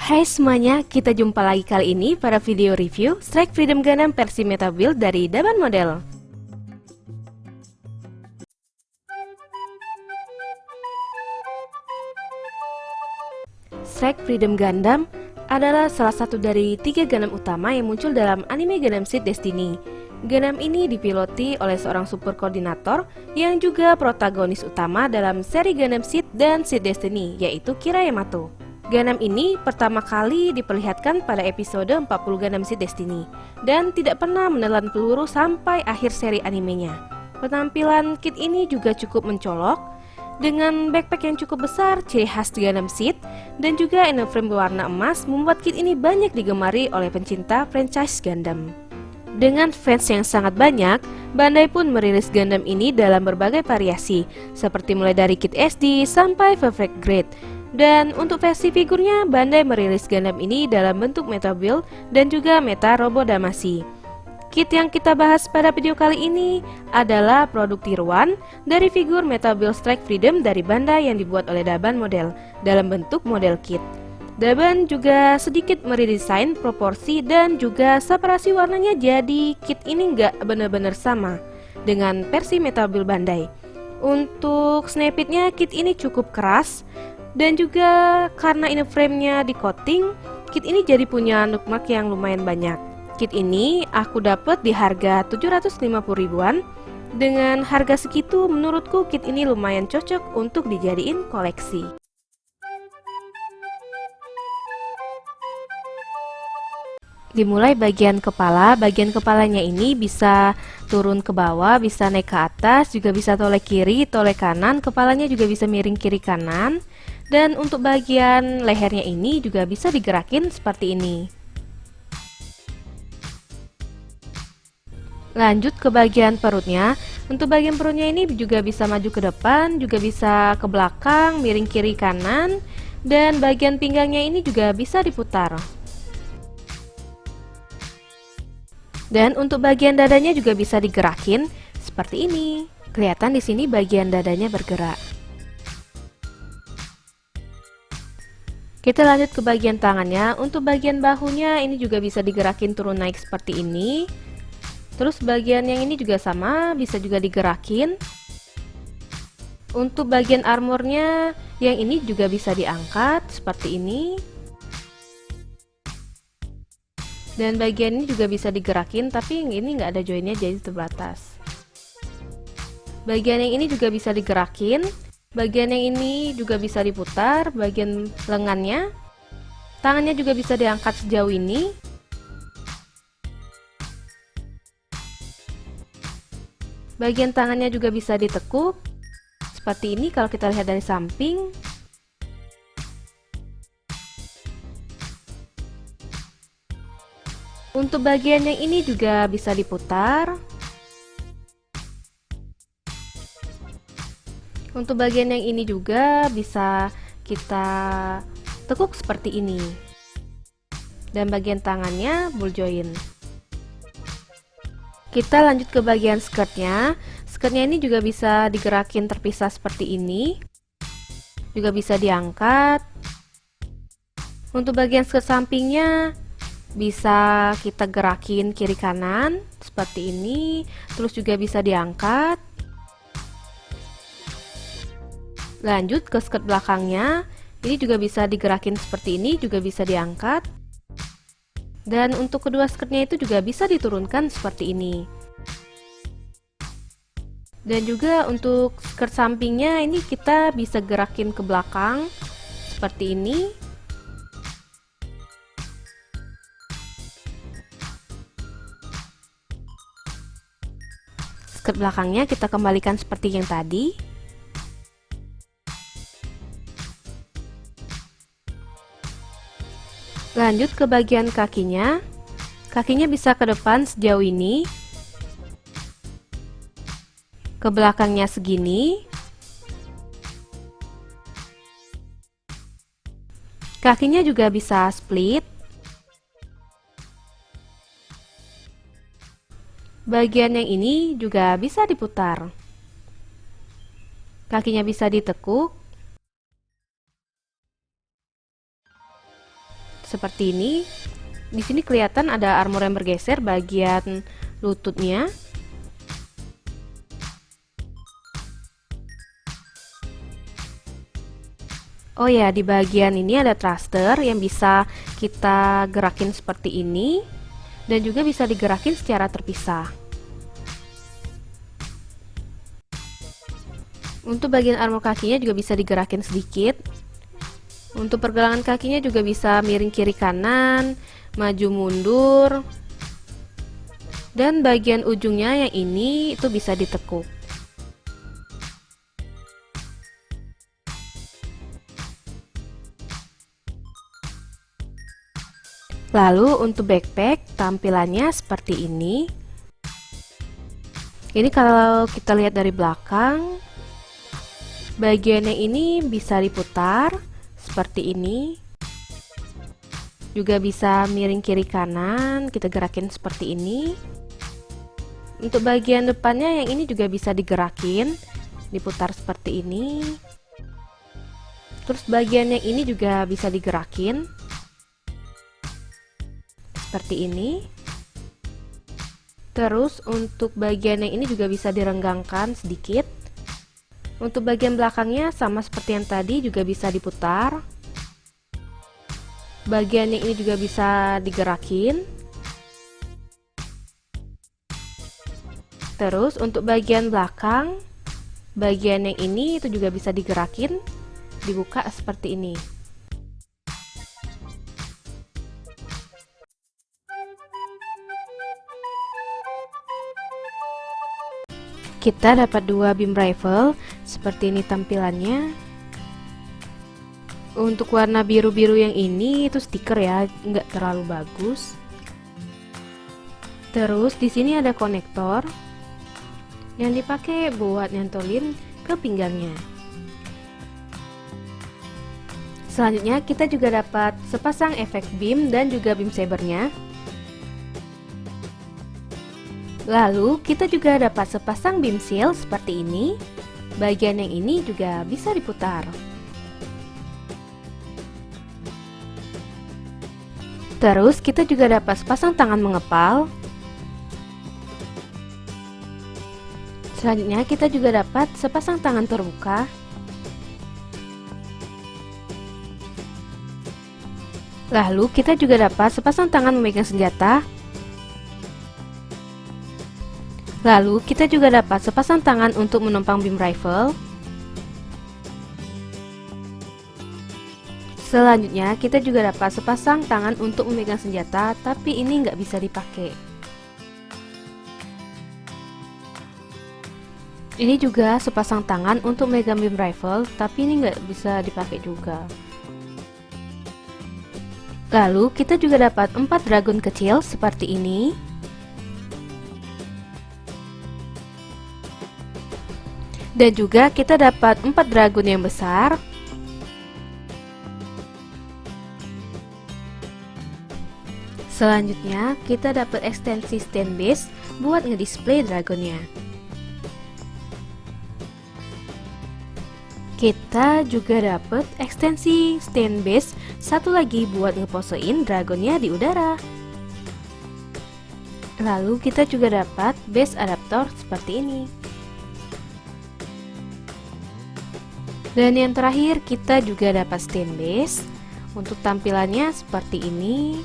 Hai semuanya, kita jumpa lagi kali ini pada video review Strike Freedom Gundam versi Meta Build dari Daban Model. Strike Freedom Gundam adalah salah satu dari 3 Gundam utama yang muncul dalam anime Gundam Seed Destiny. Gundam ini dipiloti oleh seorang super koordinator yang juga protagonis utama dalam seri Gundam Seed dan Seed Destiny, yaitu Kira Yamato. Gundam ini pertama kali diperlihatkan pada episode 40 Gundam Seed Destiny dan tidak pernah menelan peluru sampai akhir seri animenya. Penampilan kit ini juga cukup mencolok dengan backpack yang cukup besar, ciri khas Gundam Seed, dan juga inner frame berwarna emas membuat kit ini banyak digemari oleh pencinta franchise Gundam. Dengan fans yang sangat banyak, Bandai pun merilis Gundam ini dalam berbagai variasi, seperti mulai dari kit SD sampai Perfect Grade. Dan untuk versi figurnya, Bandai merilis Gundam ini dalam bentuk Meta Build dan juga Meta Robo Damacy. Kit yang kita bahas pada video kali ini adalah produk Tier 1 dari figur Meta Build Strike Freedom dari Bandai yang dibuat oleh Daban Model dalam bentuk model kit. Daban juga sedikit meredesain proporsi dan juga separasi warnanya, jadi kit ini nggak benar-benar sama dengan versi Meta Build Bandai. Untuk snapitnya, kit ini cukup keras, dan juga karena inner frame-nya di coating, kit ini jadi punya nukmak yang lumayan banyak. Kit ini aku dapat di harga 750 ribuan. Dengan harga segitu, menurutku kit ini lumayan cocok untuk dijadiin koleksi. Dimulai bagian kepalanya ini bisa turun ke bawah, bisa naik ke atas, juga bisa toleh kiri, toleh kanan, kepalanya juga bisa miring kiri kanan. Dan untuk bagian lehernya ini juga bisa digerakin seperti ini. Lanjut ke bagian perutnya. Untuk bagian perutnya ini juga bisa maju ke depan, juga bisa ke belakang, miring kiri kanan. Dan bagian pinggangnya ini juga bisa diputar. Dan untuk bagian dadanya juga bisa digerakin seperti ini. Kelihatan di sini bagian dadanya bergerak. Kita lanjut ke bagian tangannya. Untuk bagian bahunya ini juga bisa digerakin turun naik seperti ini. Terus bagian yang ini juga sama, bisa juga digerakin. Untuk bagian armornya yang ini juga bisa diangkat seperti ini. Dan bagian ini juga bisa digerakin, tapi yang ini nggak ada joinnya jadi terbatas. Bagian yang ini juga bisa digerakin. Bagian yang ini juga bisa diputar, bagian lengannya. Tangannya juga bisa diangkat sejauh ini. Bagian tangannya juga bisa ditekuk seperti ini kalau kita lihat dari samping. Untuk bagian yang ini juga bisa diputar. Untuk bagian yang ini juga bisa kita tekuk seperti ini. Dan bagian tangannya ball joint. Kita lanjut ke bagian skirtnya. Skirtnya ini juga bisa digerakin terpisah seperti ini. Juga bisa diangkat. Untuk bagian skirt sampingnya bisa kita gerakin kiri kanan seperti ini. Terus juga bisa diangkat. Lanjut ke skirt belakangnya. Ini juga bisa digerakin seperti ini, juga bisa diangkat. Dan untuk kedua skirtnya itu juga bisa diturunkan seperti ini. Dan juga untuk skirt sampingnya ini kita bisa gerakin ke belakang seperti ini. Skirt belakangnya kita kembalikan seperti yang tadi. Lanjut ke bagian kakinya. Kakinya bisa ke depan sejauh ini. Ke belakangnya segini. Kakinya juga bisa split. Bagian yang ini juga bisa diputar. Kakinya bisa ditekuk. seperti ini. Di sini kelihatan ada armor yang bergeser bagian lututnya. Oh ya, di bagian ini ada thruster yang bisa kita gerakin seperti ini dan juga bisa digerakin secara terpisah. Untuk bagian armor kakinya juga bisa digerakin sedikit. Untuk pergelangan kakinya juga bisa miring kiri kanan, maju mundur, dan bagian ujungnya yang ini itu bisa ditekuk. Lalu untuk backpack tampilannya seperti ini. Ini kalau kita lihat dari belakang, bagiannya ini bisa diputar seperti ini. Juga bisa miring kiri kanan, kita gerakin seperti ini. Untuk bagian depannya yang ini juga bisa digerakin, diputar seperti ini. Terus bagian yang ini juga bisa digerakin seperti ini. Terus untuk bagian yang ini juga bisa direnggangkan sedikit. Untuk bagian belakangnya sama seperti yang tadi, juga bisa diputar. Bagian yang ini juga bisa digerakin. Terus untuk bagian belakang, bagian yang ini itu juga bisa digerakin, dibuka seperti ini. Kita dapat dua beam rifle, seperti ini tampilannya. Untuk warna biru-biru yang ini itu stiker ya, nggak terlalu bagus. Terus di sini ada konektor yang dipakai buat nyantolin ke pinggangnya. Selanjutnya kita juga dapat sepasang efek beam dan juga beam sabernya. Lalu kita juga dapat sepasang beam shield seperti ini. Bagian yang ini juga bisa diputar. Terus kita juga dapat sepasang tangan mengepal. Selanjutnya kita juga dapat sepasang tangan terbuka. Lalu kita juga dapat sepasang tangan memegang senjata. Lalu kita juga dapat sepasang tangan untuk menumpang beam rifle. Selanjutnya kita juga dapat sepasang tangan untuk memegang senjata, tapi ini nggak bisa dipakai. Ini juga sepasang tangan untuk memegang beam rifle, tapi ini nggak bisa dipakai juga. Lalu kita juga dapat 4 dragon kecil seperti ini. Dan juga kita dapat 4 dragon yang besar. Selanjutnya kita dapat ekstensi stand base buat ngedisplay dragonnya. Kita juga dapat ekstensi stand base satu lagi buat ngeposein dragonnya di udara. Lalu kita juga dapat base adaptor seperti ini. Dan yang terakhir kita juga dapat stand base. Untuk tampilannya seperti ini.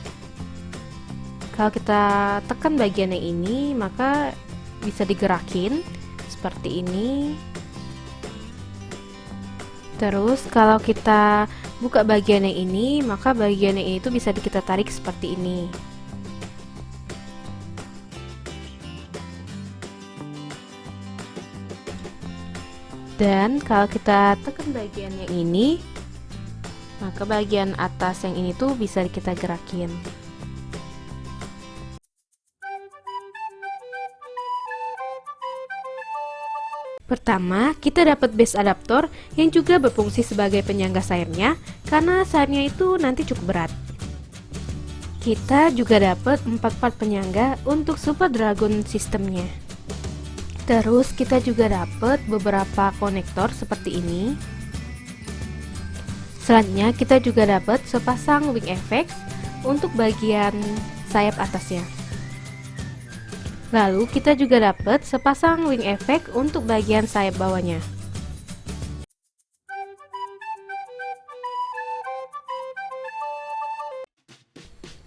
Kalau kita tekan bagian yang ini, maka bisa digerakin seperti ini. Terus kalau kita buka bagian yang ini, maka bagian yang ini tuh bisa kita tarik seperti ini. Dan kalau kita tekan bagian yang ini, maka bagian atas yang ini tuh bisa kita gerakin. Pertama, kita dapat base adaptor yang juga berfungsi sebagai penyangga sayapnya, karena sayapnya itu nanti cukup berat. Kita juga dapat 4 part penyangga untuk Super Dragon sistemnya. Terus kita juga dapat beberapa konektor seperti ini. Selanjutnya kita juga dapat sepasang wing effects untuk bagian sayap atasnya. Lalu kita juga dapat sepasang wing effect untuk bagian sayap bawahnya.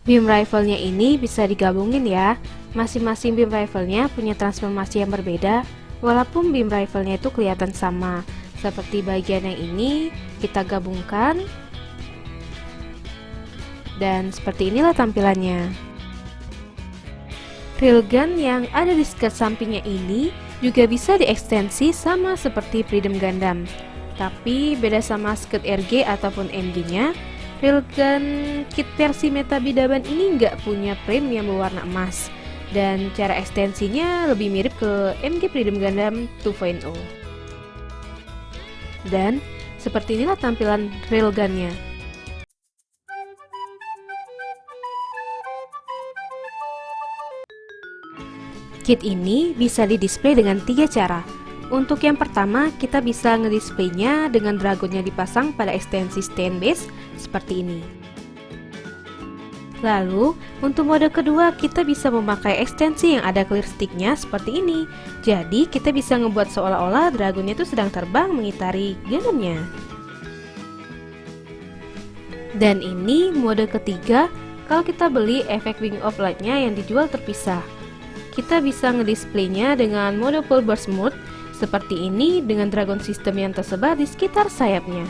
Beam rifle-nya ini bisa digabungin ya. Masing-masing beam rifle-nya punya transformasi yang berbeda, walaupun beam rifle-nya itu kelihatan sama. Seperti bagian yang ini, kita gabungkan. Dan seperti inilah tampilannya. Railgun yang ada di skirt sampingnya ini juga bisa diekstensi sama seperti Freedom Gundam. Tapi beda sama skirt RG ataupun MG-nya, Railgun kit versi Metabi-Daban ini nggak punya frame yang berwarna emas. Dan cara ekstensinya lebih mirip ke MG Freedom Gundam 2.0. Dan seperti inilah tampilan Railgun-nya. Kit ini bisa didisplay dengan 3 cara. Untuk yang pertama, kita bisa ngedisplaynya dengan dragonnya dipasang pada ekstensi stand base seperti ini. Lalu, untuk mode kedua, kita bisa memakai ekstensi yang ada clear sticknya seperti ini. Jadi, kita bisa ngebuat seolah-olah dragonnya itu sedang terbang mengitari Gundamnya. Dan ini mode ketiga, kalau kita beli efek Wing of Light-nya yang dijual terpisah. Kita bisa ngedisplaynya dengan mode full burst mode seperti ini dengan dragon system yang tersebar di sekitar sayapnya.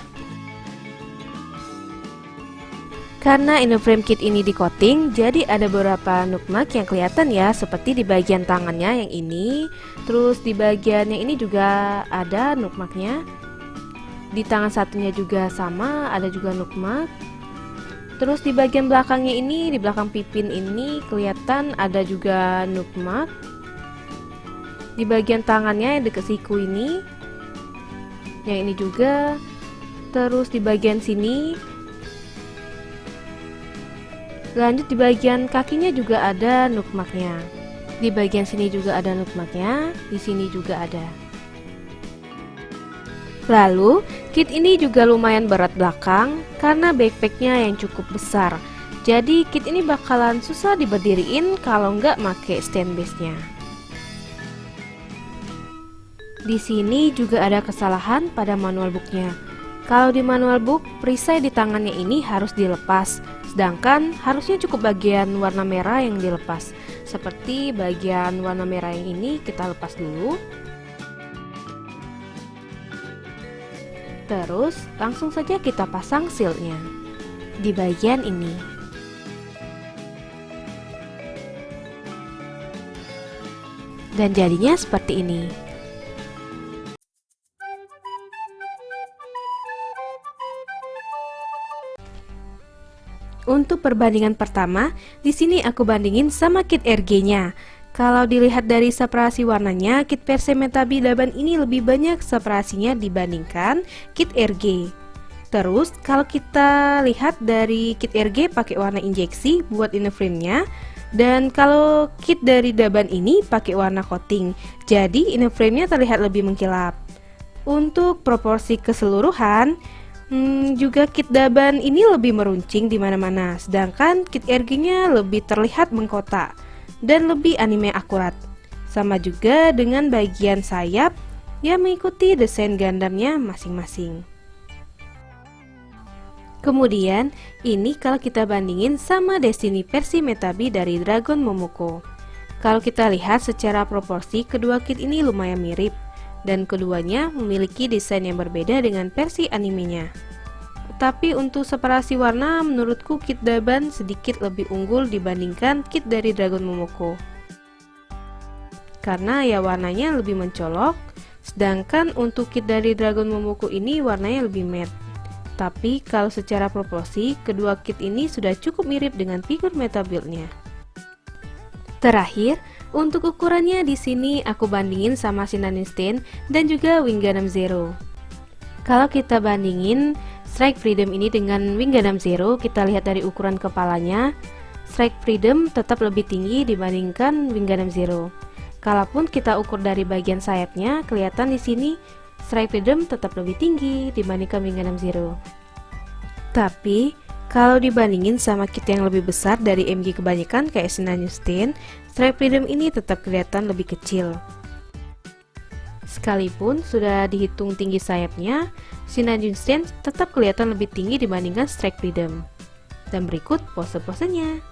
Karena inner frame kit ini di coating, jadi ada beberapa nukmak yang kelihatan ya, seperti di bagian tangannya yang ini. Terus di bagian yang ini juga ada nukmaknya. Di tangan satunya juga sama, ada juga nukmak. Terus di bagian belakangnya ini, di belakang pipin ini kelihatan ada juga nukmak. Di bagian tangannya yang dekat siku ini, yang ini juga. Terus di bagian sini. Lanjut di bagian kakinya juga ada nukmaknya. Di bagian sini juga ada nukmaknya, di sini juga ada. Lalu, kit ini juga lumayan berat belakang karena backpacknya yang cukup besar. Jadi kit ini bakalan susah diberdiriin kalau nggak make stand base-nya. Di sini juga ada kesalahan pada manual book-nya. Kalau di manual book, perisai di tangannya ini harus dilepas, sedangkan harusnya cukup bagian warna merah yang dilepas. Seperti bagian warna merah yang ini kita lepas dulu. Terus langsung saja kita pasang shieldnya di bagian ini. Dan jadinya seperti ini. Untuk perbandingan pertama, di sini aku bandingin sama kit RG-nya. Kalau dilihat dari separasi warnanya, kit versi Metabi-Daban ini lebih banyak separasinya dibandingkan kit RG. Terus kalau kita lihat dari kit RG pakai warna injeksi buat inner frame-nya, dan kalau kit dari Daban ini pakai warna coating. Jadi inner frame-nya terlihat lebih mengkilap. Untuk proporsi keseluruhan, juga kit Daban ini lebih meruncing di mana-mana, sedangkan kit RG-nya lebih terlihat mengkotak dan lebih anime akurat. Sama juga dengan bagian sayap yang mengikuti desain Gundamnya masing-masing. Kemudian, ini kalau kita bandingin sama Destiny versi Metabi dari Dragon Momoko. Kalau kita lihat secara proporsi, kedua kit ini lumayan mirip, dan keduanya memiliki desain yang berbeda dengan versi animenya. Tapi untuk separasi warna, menurutku kit Daban sedikit lebih unggul dibandingkan kit dari Dragon Momoko. Karena ya warnanya lebih mencolok, sedangkan untuk kit dari Dragon Momoko ini warnanya lebih matte. Tapi kalau secara proporsi, kedua kit ini sudah cukup mirip dengan figur Metabuild-nya. Terakhir, untuk ukurannya di sini aku bandingin sama Shinranin Stand dan juga Wing Gundam Zero. Kalau kita bandingin Strike Freedom ini dengan Wing Gundam Zero, kita lihat dari ukuran kepalanya, Strike Freedom tetap lebih tinggi dibandingkan Wing Gundam Zero. Kalaupun kita ukur dari bagian sayapnya, kelihatan di sini Strike Freedom tetap lebih tinggi dibandingkan Wing Gundam Zero. Tapi Kalau dibandingin sama kit yang lebih besar dari MG kebanyakan kayak Sinan Justin, Strike Freedom ini tetap kelihatan lebih kecil. Sekalipun sudah dihitung tinggi sayapnya, Sinan Justin tetap kelihatan lebih tinggi dibandingkan Strike Freedom. Dan berikut pose-posenya.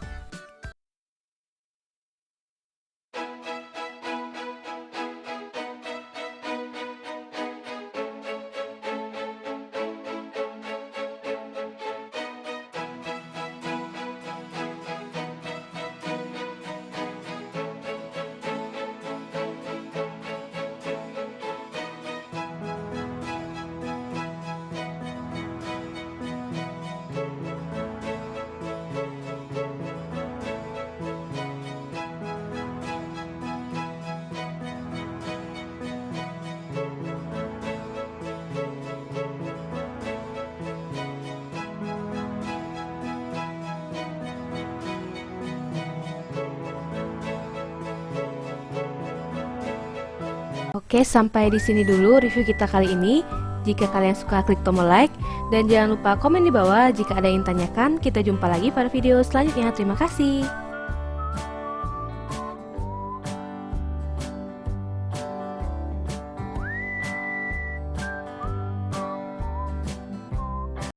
Oke, sampai di sini dulu review kita kali ini. Jika kalian suka, klik tombol like dan jangan lupa komen di bawah jika ada yang tanyakan. Kita jumpa lagi pada video selanjutnya. Terima kasih.